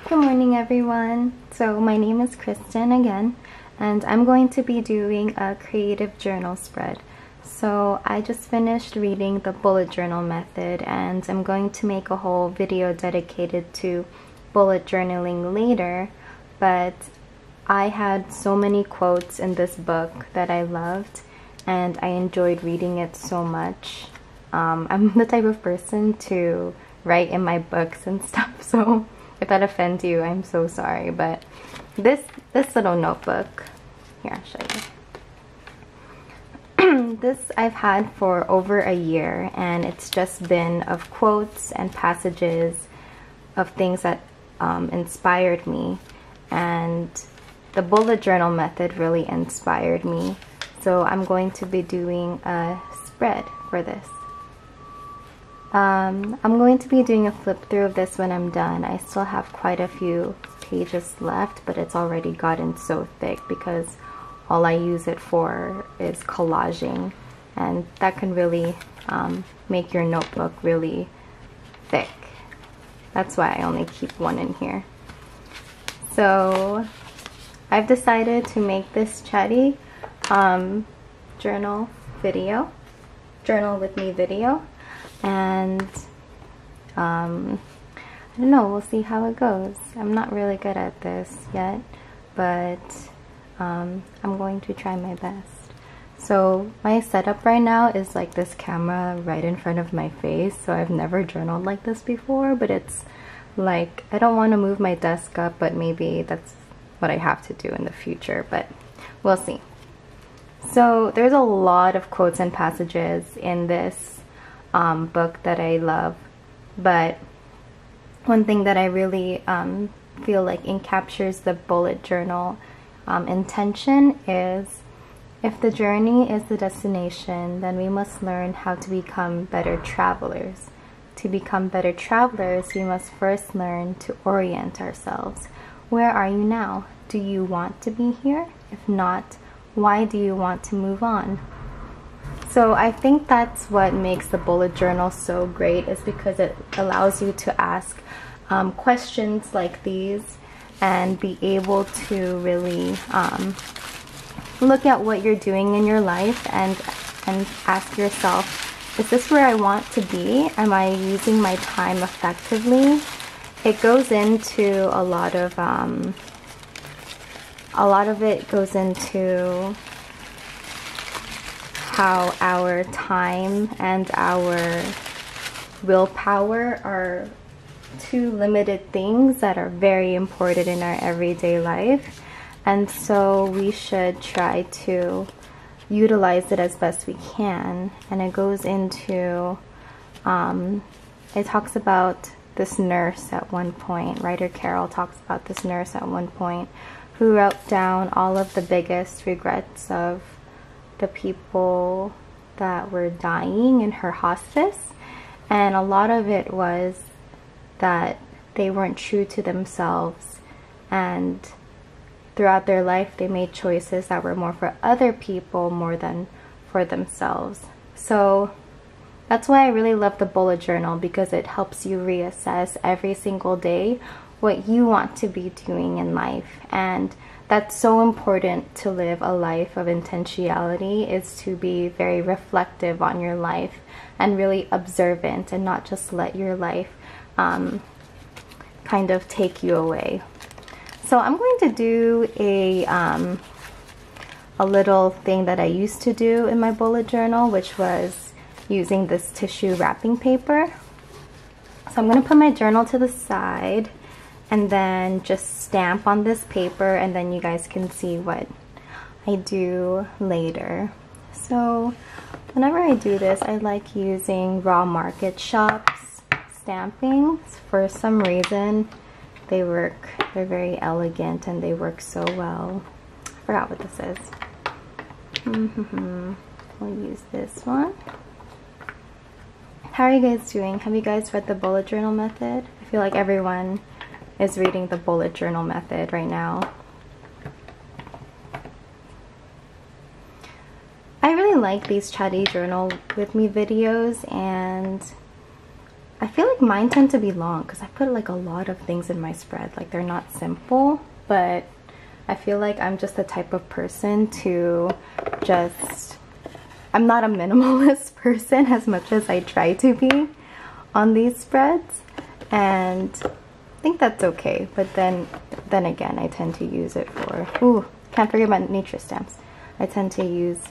Good morning, everyone. So my name is Kristen again, and I'm going to be doing a creative journal spread. So I just finished reading the bullet journal method, and I'm going to make a whole video dedicated to bullet journaling later, but I had so many quotes in this book that I loved, and I enjoyed reading it so much. I'm the type of person to write in my books and stuff, so if that offends you, I'm so sorry. But this little notebook, here, I'll show you. This I've had for over a year, and it's just been of quotes and passages of things that inspired me, and the bullet journal method really inspired me. So I'm going to be doing a spread for this. I'm going to be doing a flip through of this when I'm done. I still have quite a few pages left, but it's already gotten so thick because all I use it for is collaging, and that can really make your notebook really thick. That's why I only keep one in here. So I've decided to make this chatty journal with me video, and I don't know, we'll see how it goes. I'm not really good at this yet, but I'm going to try my best. So my setup right now is like this camera right in front of my face, so I've never journaled like this before, but it's like I don't want to move my desk up, but maybe that's what I have to do in the future, but we'll see. So there's a lot of quotes and passages in this book that I love, but one thing that I really feel like encaptures the bullet journal intention is, if the journey is the destination, then we must learn how to become better travelers. To become better travelers, we must first learn to orient ourselves. Where are you now? Do you want to be here? If not, why do you want to move on? So I think that's what makes the bullet journal so great, is because it allows you to ask questions like these and be able to really look at what you're doing in your life and ask yourself, is this where I want to be? Am I using my time effectively? It goes into a lot of it goes into how our time and our willpower are two limited things that are very important in our everyday life, and so we should try to utilize it as best we can. And it goes into it talks about this nurse at one point. Writer Carol talks about this nurse at one point who wrote down all of the biggest regrets of the people that were dying in her hospice, and a lot of it was that they weren't true to themselves, and throughout their life they made choices that were more for other people more than for themselves. So that's why I really love the bullet journal, because it helps you reassess every single day what you want to be doing in life. And that's so important to live a life of intentionality, is to be very reflective on your life and really observant, and not just let your life kind of take you away. So I'm going to do a little thing that I used to do in my bullet journal, which was using this tissue wrapping paper. So I'm going to put my journal to the side and then just stamp on this paper, and then you guys can see what I do later. So whenever I do this, I like using Raw Market Shops stampings. For some reason they're very elegant and they work so well. I forgot what this is. We'll use this one. How are you guys doing? Have you guys read the bullet journal method? I feel like everyone is reading the bullet journal method right now. I really like these chatty journal with me videos, and I feel like mine tend to be long because I put like a lot of things in my spread. Like they're not simple, but I feel like I'm just the type of person to just, I'm not a minimalist person as much as I try to be on these spreads, and I think that's okay. But then again, I tend to use it for, ooh, can't forget about nature stamps. I tend to use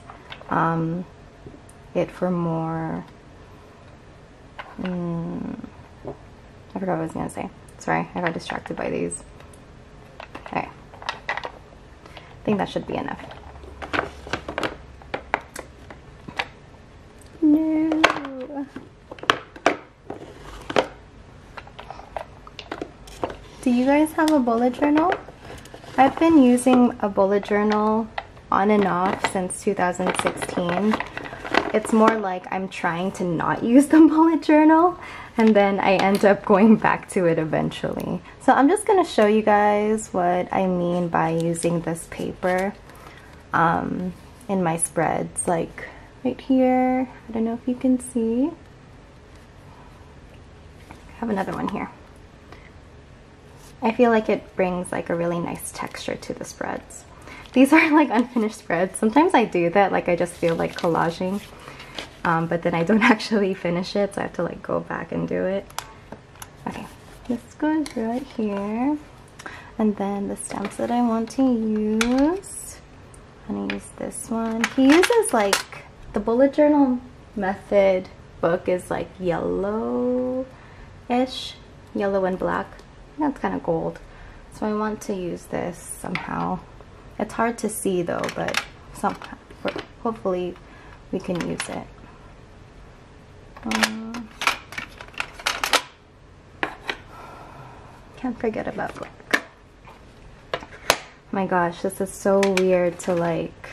it for more, I forgot what I was gonna say. Sorry, I got distracted by these. Okay. I think that should be enough. No. Do you guys have a bullet journal? I've been using a bullet journal on and off since 2016. It's more like I'm trying to not use the bullet journal, and then I end up going back to it eventually. So I'm just gonna show you guys what I mean by using this paper in my spreads. Like right here, I don't know if you can see. I have another one here. I feel like it brings like a really nice texture to the spreads. These are like unfinished spreads. Sometimes I do that, like I just feel like collaging. But then I don't actually finish it, so I have to like go back and do it. Okay, this goes right here. And then the stamps that I want to use, I'm gonna use this one. He uses like, the bullet journal method book is like yellow-ish, yellow and black. That's kind of gold. So I want to use this somehow. It's hard to see though, but somehow, hopefully we can use it. Can't forget about black. My gosh, this is so weird to like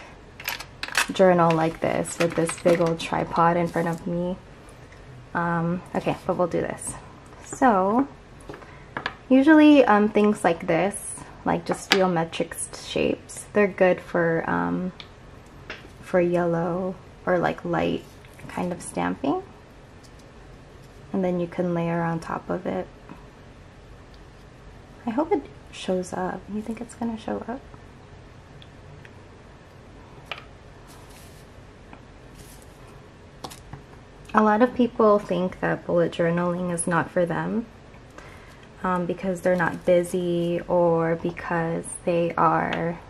journal like this with this big old tripod in front of me. Okay, but we'll do this. So usually things like this, like just geometric shapes, they're good for yellow or like light kind of stamping. And then you can layer on top of it. I hope it shows up. You think it's gonna show up? A lot of people think that bullet journaling is not for them because they're not busy or because they are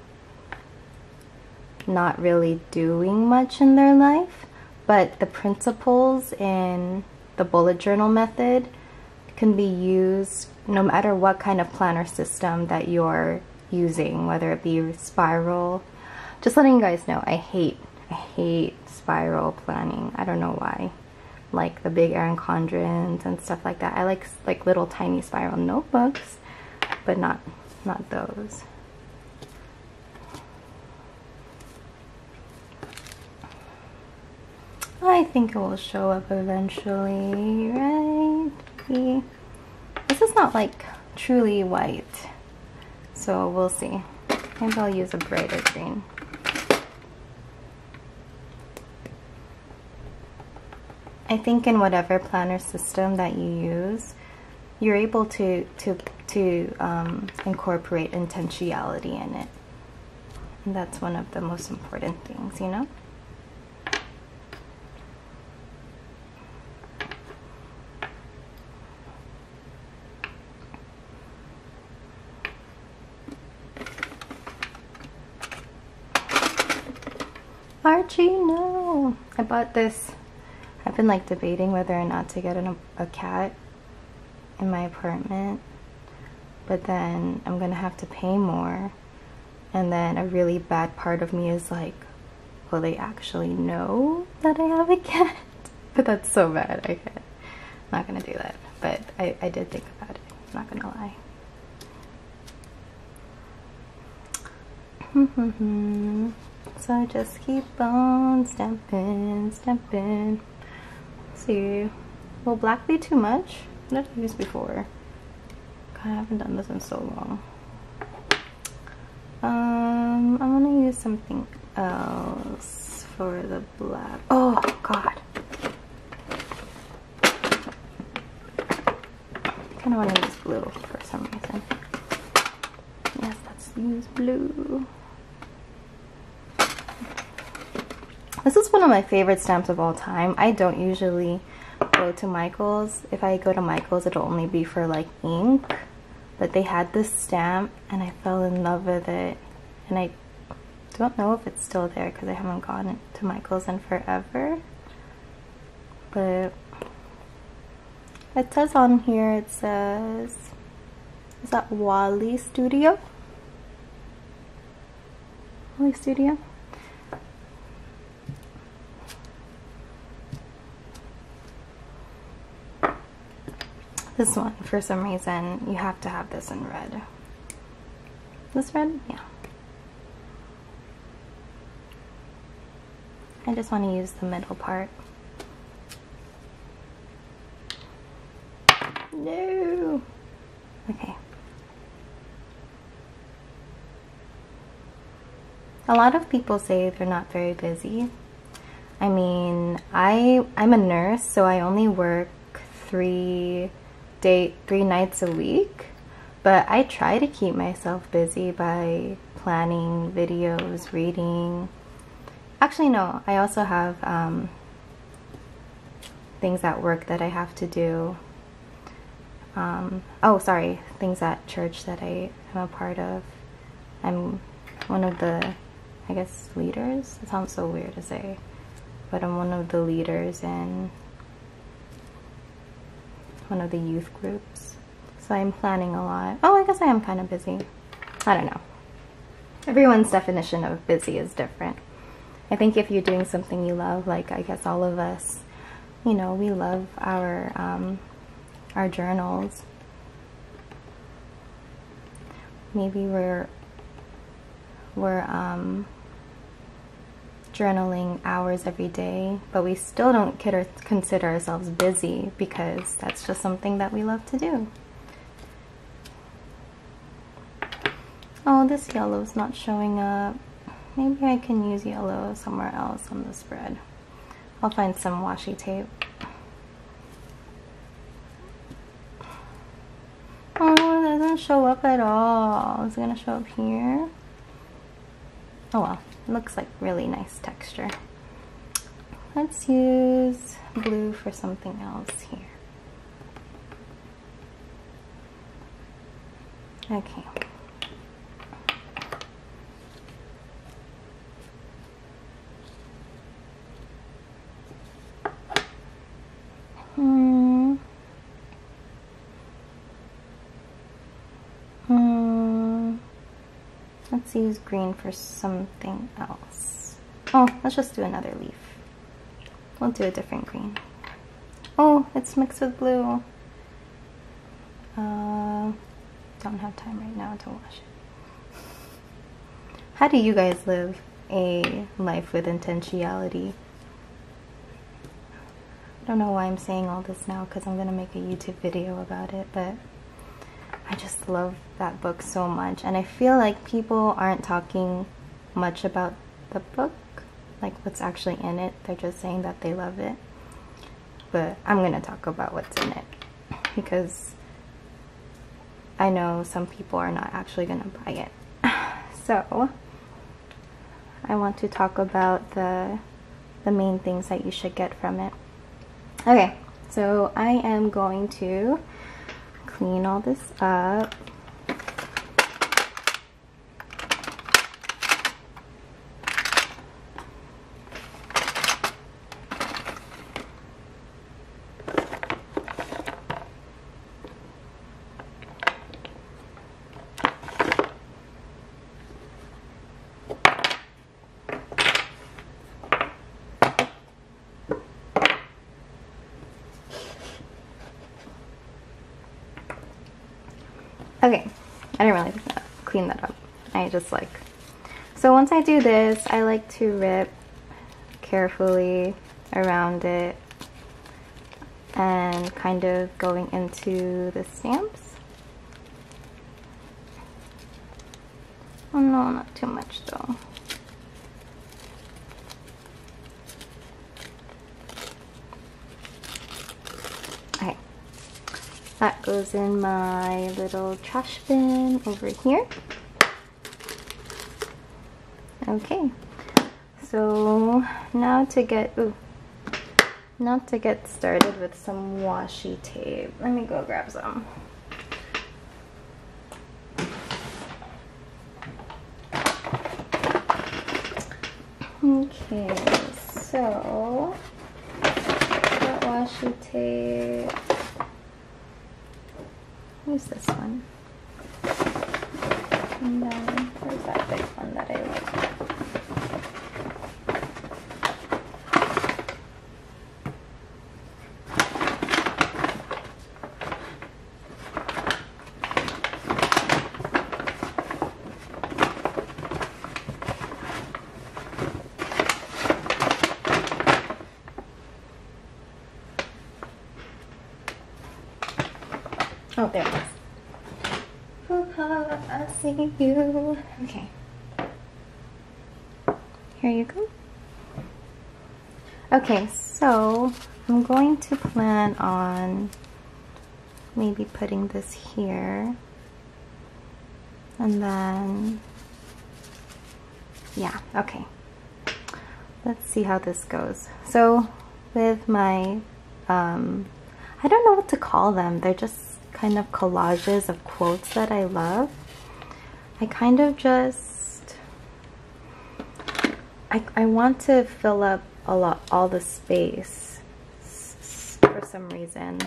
not really doing much in their life. But the principles in the bullet journal method can be used no matter what kind of planner system that you're using, whether it be spiral. Just letting you guys know, I hate spiral planning. I don't know why. Like the big Erin Condrens and stuff like that. I like little tiny spiral notebooks, but not those. I think it will show up eventually, right? This is not like truly white, so we'll see. Maybe I'll use a brighter green. I think in whatever planner system that you use, you're able to incorporate intentionality in it. And that's one of the most important things, you know? Archie, no! I bought this. I've been like debating whether or not to get a cat in my apartment, but then I'm gonna have to pay more, and then a really bad part of me is like, will they actually know that I have a cat? But that's so bad. I'm not gonna do that, but I did think about it, I'm not gonna lie. So just keep on stamping. Let's see, will black be too much? What did I use before? God, I haven't done this in so long. I'm gonna use something else for the black. Oh God. kind of want to use blue for some reason. Yes, let's use blue. This is one of my favorite stamps of all time. I don't usually go to Michael's. If I go to Michael's, it'll only be for like ink. But they had this stamp and I fell in love with it. And I don't know if it's still there because I haven't gone to Michael's in forever. But it says on here, it says, is that Wally Studio? Wally Studio? This one, for some reason, you have to have this in red. This red? Yeah. I just want to use the middle part. No! Okay. A lot of people say they're not very busy. I mean, I'm a nurse, so I only work 3 nights a week, but I try to keep myself busy by planning videos, reading. Actually, no, I also have things at work that I have to do. Oh, sorry, things at church that I am a part of. I'm one of the, I guess, leaders. It sounds so weird to say, but I'm one of the leaders in one of the youth groups. So I'm planning a lot. Oh, I guess I am kind of busy. I don't know. Everyone's definition of busy is different. I think if you're doing something you love, like I guess all of us, you know, we love our journals. Maybe we're journaling hours every day, but we still don't consider ourselves busy because that's just something that we love to do. Oh, this yellow's not showing up. Maybe I can use yellow somewhere else on the spread. I'll find some washi tape. Oh, it doesn't show up at all. Is it gonna show up here? Oh well, it looks like really nice texture. Let's use blue for something else here. Okay. Let's use green for something else. Oh, let's just do another leaf. We'll do a different green. Oh, it's mixed with blue. Don't have time right now to wash it. How do you guys live a life with intentionality? I don't know why I'm saying all this now because I'm gonna make a YouTube video about it, but I just love that book so much, and I feel like people aren't talking much about the book, like what's actually in it. They're just saying that they love it, but I'm gonna talk about what's in it because I know some people are not actually gonna buy it. So I want to talk about the main things that you should get from it. Okay, so I am going to clean all this up. Okay, I didn't really clean that up. I just like, so once I do this, I like to rip carefully around it and kind of going into the stamps. Oh no, not too much though. Okay, that that goes in my little trash bin over here. Okay, so now to get started with some washi tape. Let me go grab some. Okay, so got washi tape. Use this one. And then where's that big one that I like? Oh, there it is. I see you. Okay. Here you go. Okay, so I'm going to plan on maybe putting this here. And then, yeah, okay. Let's see how this goes. So with my, I don't know what to call them. They're just kind of collages of quotes that I love. I kind of just, I want to fill up all the space for some reason.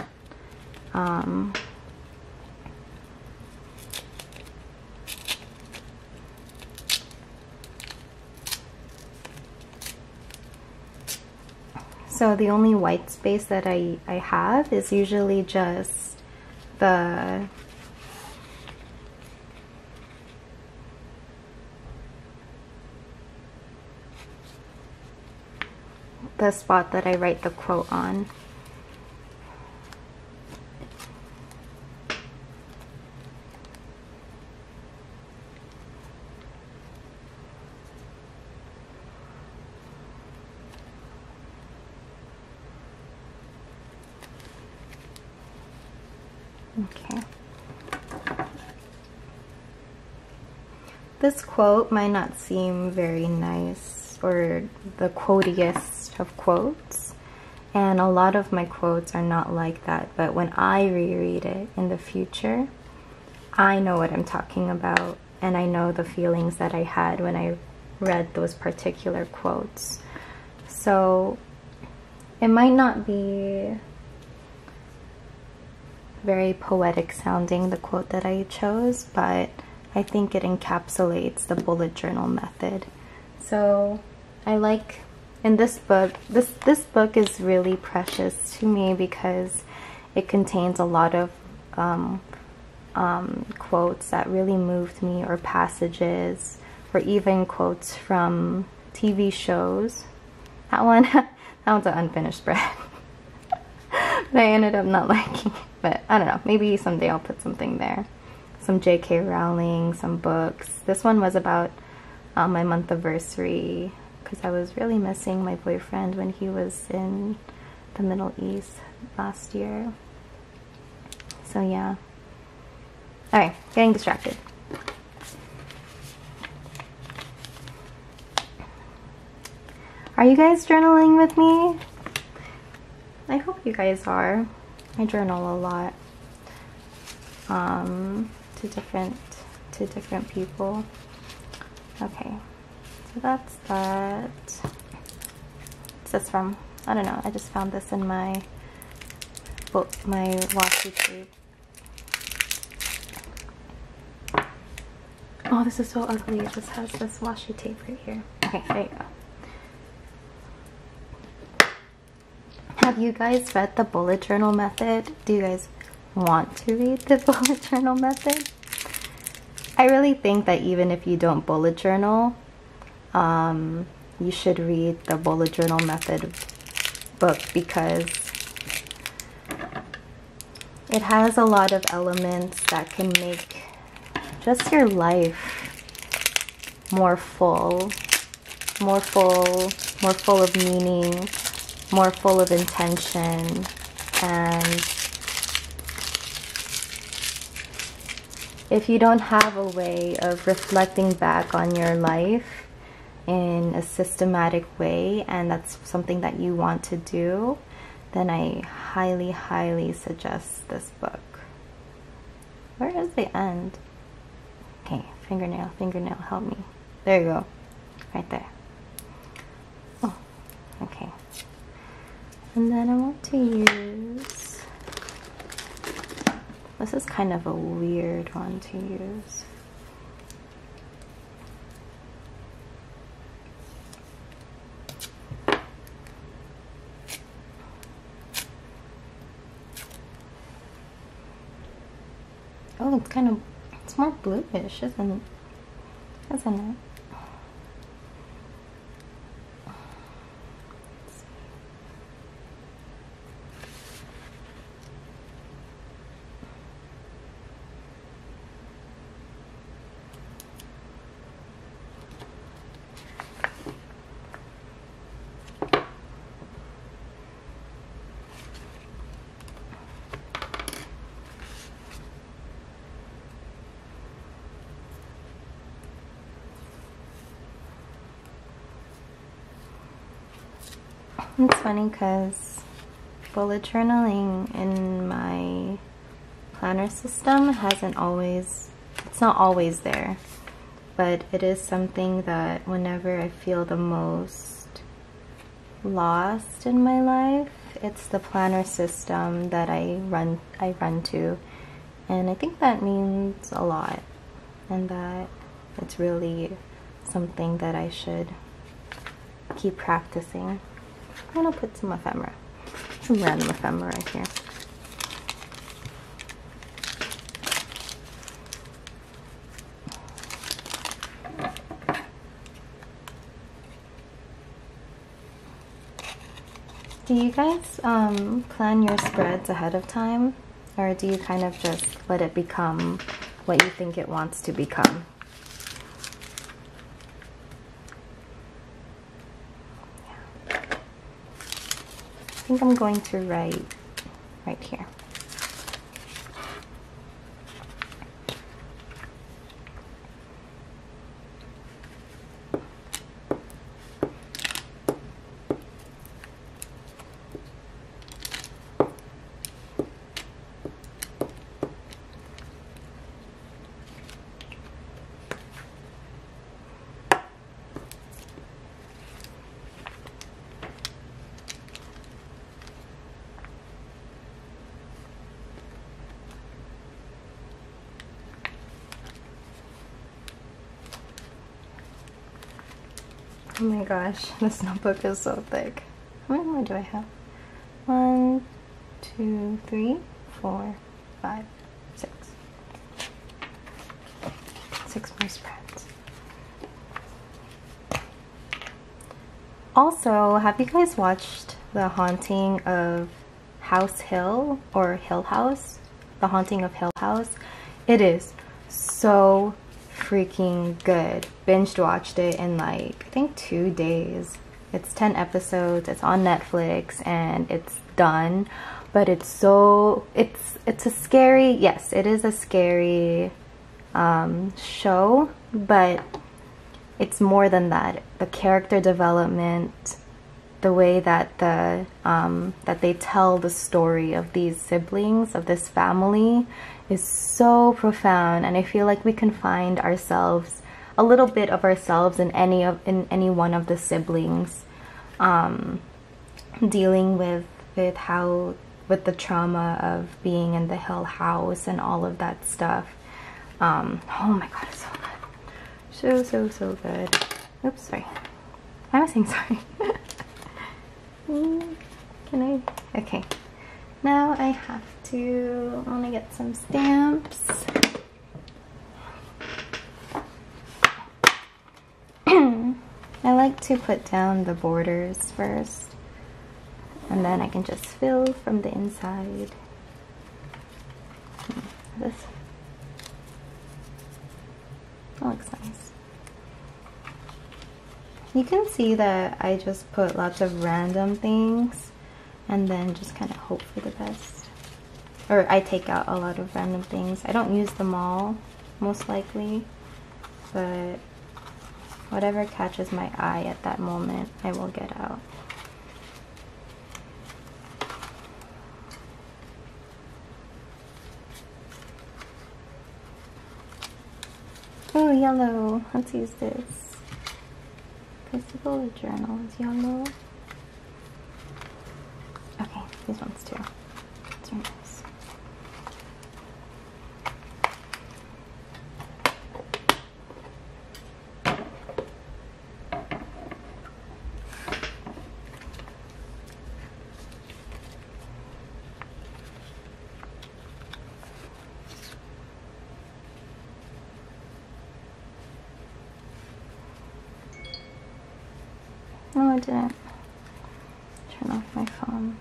So the only white space that I have is usually just the spot that I write the quote on. Okay. This quote might not seem very nice or the quotiest of quotes, and a lot of my quotes are not like that, but when I reread it in the future, I know what I'm talking about, and I know the feelings that I had when I read those particular quotes. So it might not be very poetic sounding, the quote that I chose, but I think it encapsulates the bullet journal method. So I like, in this book, this book is really precious to me because it contains a lot of quotes that really moved me, or passages, or even quotes from TV shows. That one's an unfinished spread. But I ended up not liking it. But I don't know, maybe someday I'll put something there. Some J.K. Rowling, some books. This one was about my month anniversary, because I was really missing my boyfriend when he was in the Middle East last year. So yeah. Alright, getting distracted. Are you guys journaling with me? I hope you guys are. I journal a lot to different people. Okay, so that's that. What's this from? I don't know. I just found this in my book, my washi tape. Oh, this is so ugly. It just has this washi tape right here. Okay, there you go. Have you guys read the bullet journal method? Do you guys want to read the bullet journal method? I really think that even if you don't bullet journal, you should read the bullet journal method book, because it has a lot of elements that can make just your life more full of meaning, more full of intention, and if you don't have a way of reflecting back on your life in a systematic way, and that's something that you want to do, then I highly, highly suggest this book. Where is the end? Okay, fingernail, help me. There you go. Right there. Oh, okay. And then I want to use... This is kind of a weird one to use. Oh, it's kind of, it's more bluish, isn't it? It's funny because bullet journaling in my planner system it's not always there, but it is something that whenever I feel the most lost in my life, it's the planner system that I run to, and I think that means a lot, and that it's really something that I should keep practicing. I'm gonna put some ephemera, some random ephemera right here. Do you guys plan your spreads ahead of time, or do you kind of just let it become what you think it wants to become? I think I'm going to write right here. Oh my gosh, this notebook is so thick. How many more do I have? 1, 2, 3, 4, 5, 6. 6 more spreads. Also, have you guys watched The Haunting of House Hill, or Hill House? The Haunting of Hill House? It is so freaking good. Binged watched it in like, I think 2 days. It's 10 episodes, it's on Netflix, and it's done. But it's so, it's a scary, yes, it is a scary show, but it's more than that. The character development, the way that that they tell the story of these siblings, of this family, is so profound, and I feel like we can find ourselves, a little bit of ourselves in any one of the siblings, dealing with the trauma of being in the Hill House and all of that stuff. Oh my god, it's so good. So good. Oops, sorry. Why am I saying sorry? Can I? Okay. Now I have to, I want to get some stamps. I like to put down the borders first, and then I can just fill from the inside. This, that looks nice. You can see that I just put lots of random things and then just kind of hope for the best. Or I take out a lot of random things. I don't use them all, most likely, but whatever catches my eye at that moment, I will get out. Oh, yellow. Let's use this. Because the bullet journal is yellow. Okay, these ones too. These are nice. No, I didn't turn off my phone.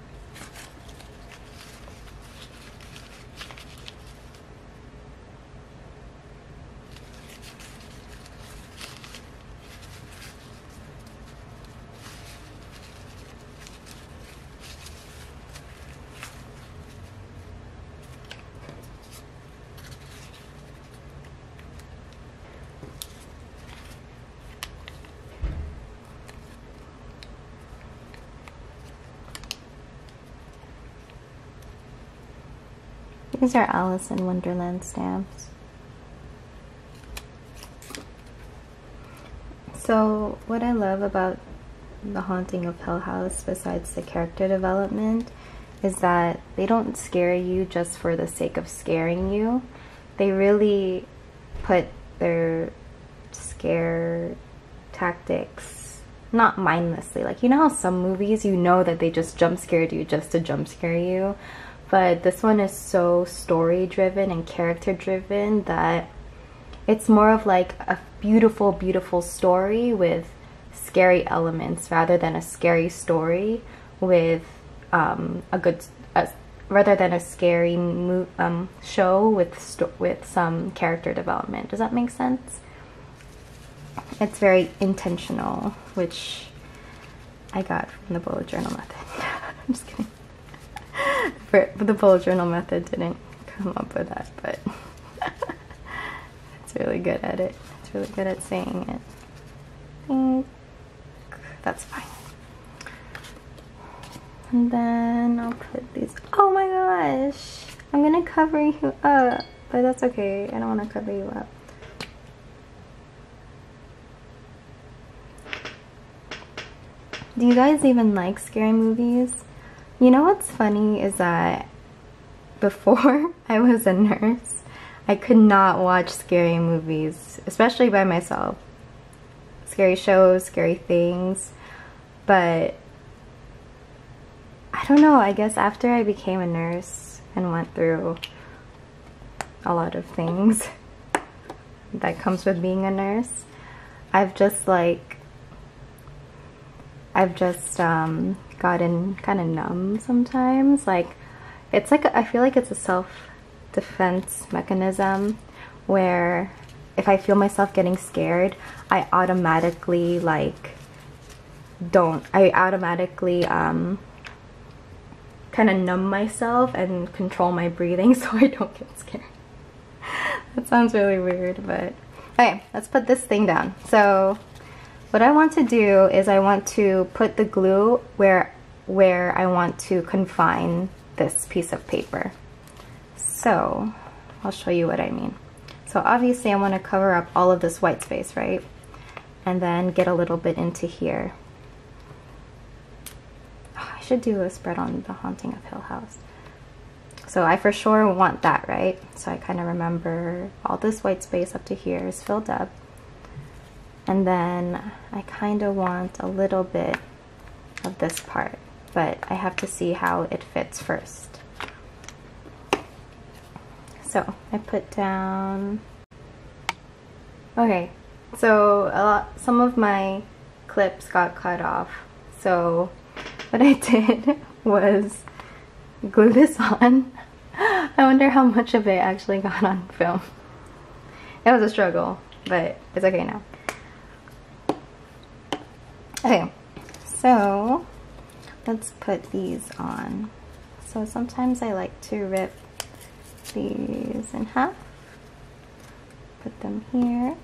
These are Alice in Wonderland stamps. So what I love about The Haunting of Hill House, besides the character development, is that they don't scare you just for the sake of scaring you. They really put their scare tactics not mindlessly. Like, you know how some movies, you know that they just jump scared you just to jump scare you? But this one is so story driven and character driven that it's more of like a beautiful, beautiful story with scary elements rather than a scary story with rather than a scary show with some character development. Does that make sense? It's very intentional, which I got from the bullet journal method. I'm just kidding. The bullet journal method didn't come up with that, but it's really good at it. It's really good at saying it. I think that's fine. And then I'll put these. Oh my gosh! I'm gonna cover you up, but that's okay. I don't want to cover you up. Do you guys even like scary movies? You know what's funny is that before I was a nurse, I could not watch scary movies, especially by myself. Scary shows, scary things, but I don't know, I guess after I became a nurse and went through a lot of things that comes with being a nurse, I've just gotten kind of numb sometimes. Like, it's like I feel like it's a self-defense mechanism where if I feel myself getting scared, I automatically kind of numb myself and control my breathing so I don't get scared. That sounds really weird, but okay, let's put this thing down. So what I want to do is I want to put the glue where I want to confine this piece of paper. So I'll show you what I mean. So obviously I want to cover up all of this white space, right? And then get a little bit into here. Oh, I should do a spread on The Haunting of Hill House. So I for sure want that, right? So I kind of remember all this white space up to here is filled up. And then I kind of want a little bit of this part, but I have to see how it fits first. So I put down, okay, so some of my clips got cut off. So what I did was glue this on. I wonder how much of it actually got on film. It was a struggle, but it's okay now. Okay, so let's put these on. So sometimes I like to rip these in half, put them here.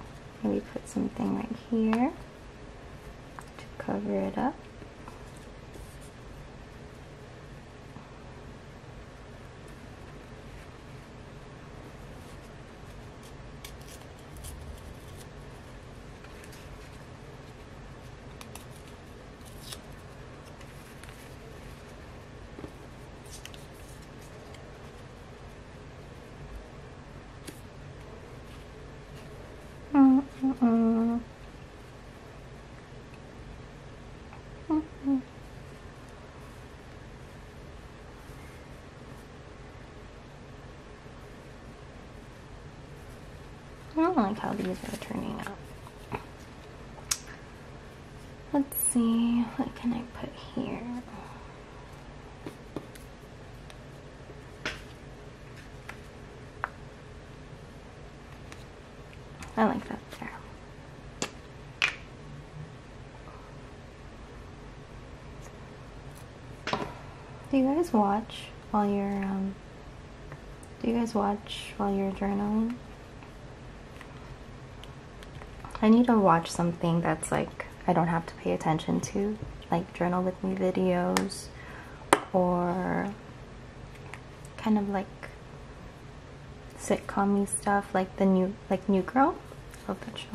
Maybe put something right here to cover it up. I don't like how these are turning out. Let's see, what can I put here? I like that there. Do you guys watch while you're journaling? I need to watch something that's like I don't have to pay attention to, like journal with me videos, or kind of like sitcom-y stuff, like the New Girl. Love that show.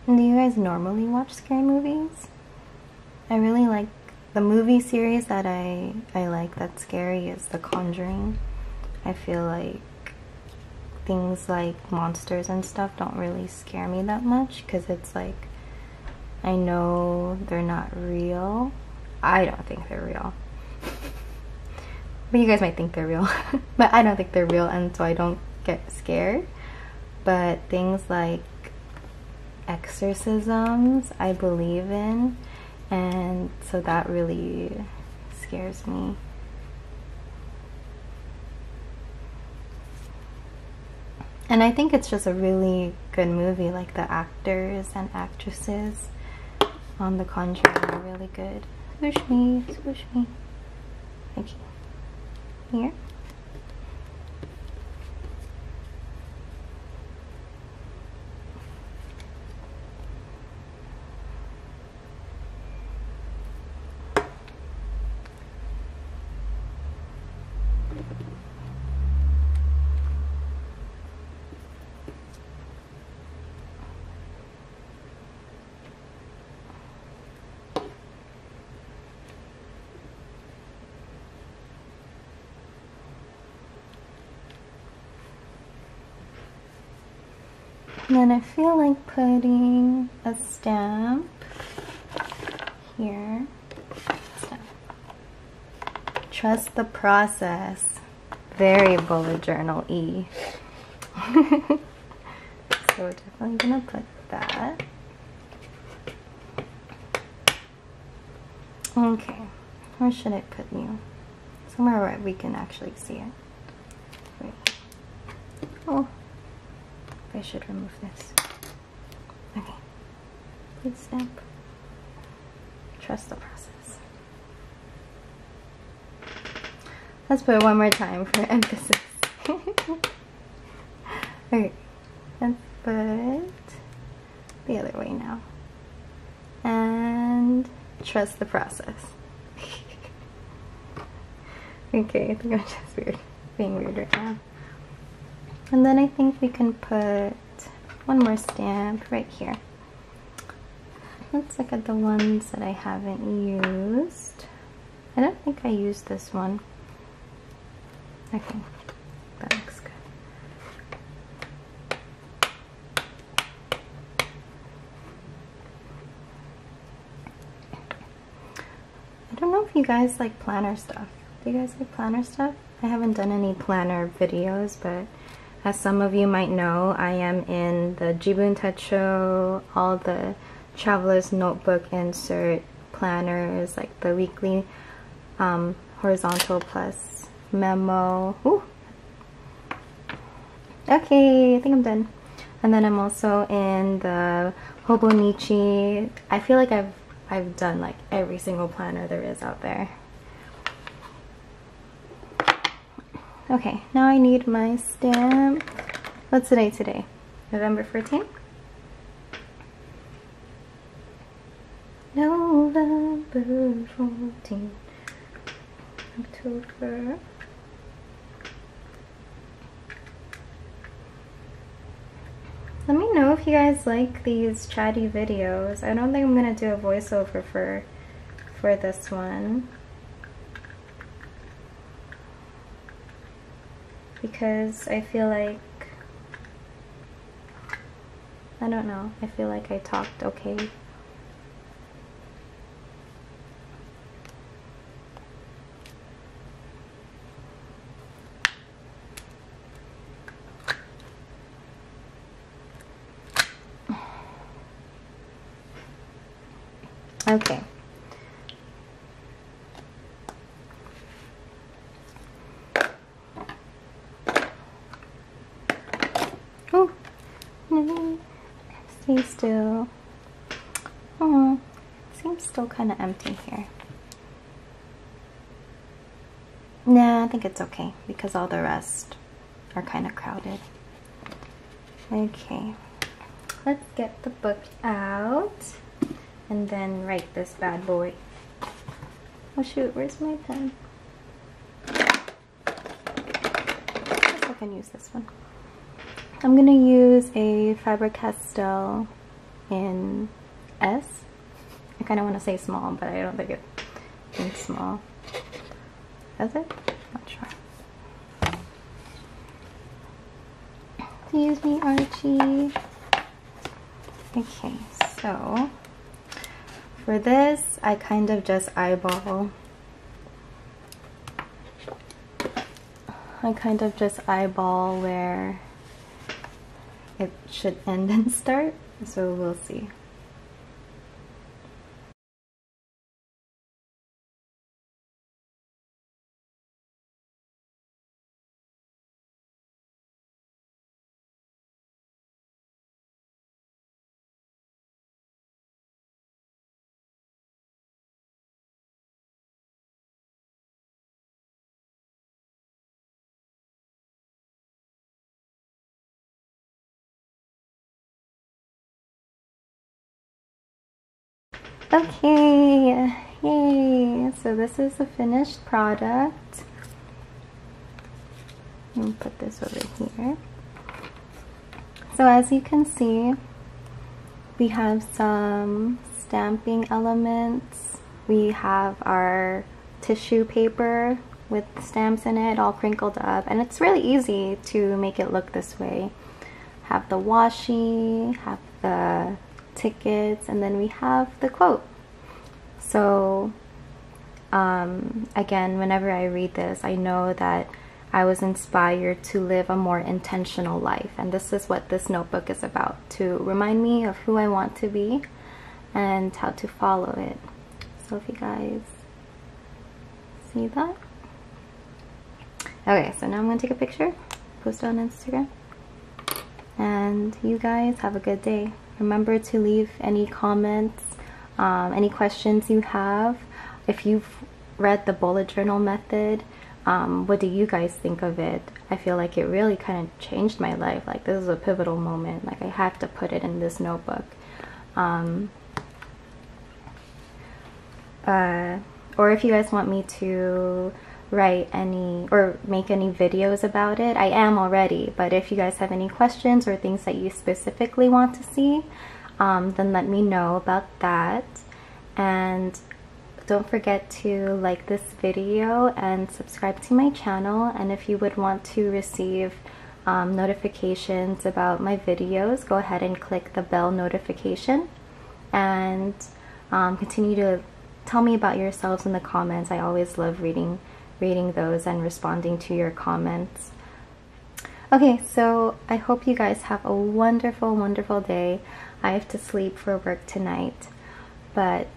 Do you guys normally watch scary movies? I really like the movie series that I like that's scary is The Conjuring. I feel like things like monsters and stuff don't really scare me that much because it's like I know they're not real. I don't think they're real. But you guys might think they're real. But I don't think they're real, and so I don't get scared. But things like exorcisms I believe in, and so that really scares me. And I think it's just a really good movie. Like the actors and actresses on The Conjuring are really good. Swoosh me, swoosh me. Okay. Here. And then I feel like putting a stamp here. Stamp. Trust the process. Very bullet journal-y. So we're definitely gonna put that. Okay, where should I put you? Somewhere where we can actually see it. Wait. Oh. I should remove this. Okay. Please stamp. Trust the process. Let's put it one more time for emphasis. Okay. Let's put the other way now. And trust the process. Okay, I think I'm just being weird right now. And then I think we can put one more stamp right here. Let's look at the ones that I haven't used. I don't think I used this one. Okay, that looks good. I don't know if you guys like planner stuff. Do you guys like planner stuff? I haven't done any planner videos, but as some of you might know, I am in the Jibun Techo, all the Traveler's Notebook insert planners, like the weekly horizontal plus memo. Ooh, Okay, I think I'm done. And then I'm also in the Hobonichi. I feel like I've done like every single planner there is out there. Okay, now I need my stamp. What's the date today? November 14th? November 14th. October. Let me know if you guys like these chatty videos. I don't think I'm gonna do a voiceover for this one, because I feel like, I don't know, I feel like I talked okay. Okay. Oh, no. Stay still. Oh, seems still kind of empty here. Nah, I think it's okay because all the rest are kind of crowded. Okay, let's get the book out and then write this bad boy. Oh shoot, where's my pen? I guess I can use this one. I'm gonna use a Faber-Castell in S. I kind of want to say small, but I don't think it's small. Is it? Not sure. Excuse me, Archie. Okay, so for this, I kind of just eyeball. Where it should end and start, so we'll see. Okay, yay! So this is the finished product. Let me put this over here. So as you can see, we have some stamping elements. We have our tissue paper with stamps in it, all crinkled up, and it's really easy to make it look this way. Have the washi, have the tickets, and then we have the quote. So again, whenever I read this, I know that I was inspired to live a more intentional life, and this is what this notebook is about, to remind me of who I want to be and how to follow it. So if you guys see that. Okay, so now I'm going to take a picture, post it on Instagram, and you guys have a good day. Remember to leave any comments, any questions you have. If you've read the bullet journal method, what do you guys think of it? I feel like it really kind of changed my life. Like, this is a pivotal moment. Like, I have to put it in this notebook. Or if you guys want me to write any or make any videos about it, I am already, but if you guys have any questions or things that you specifically want to see, then let me know about that. And don't forget to like this video and subscribe to my channel. And if you would want to receive notifications about my videos, go ahead and click the bell notification, and continue to tell me about yourselves in the comments. I always love reading those and responding to your comments. Okay, so I hope you guys have a wonderful, wonderful day. I have to sleep for work tonight, but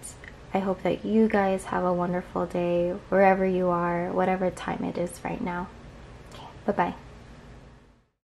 I hope that you guys have a wonderful day wherever you are, whatever time it is right now. Okay, bye-bye.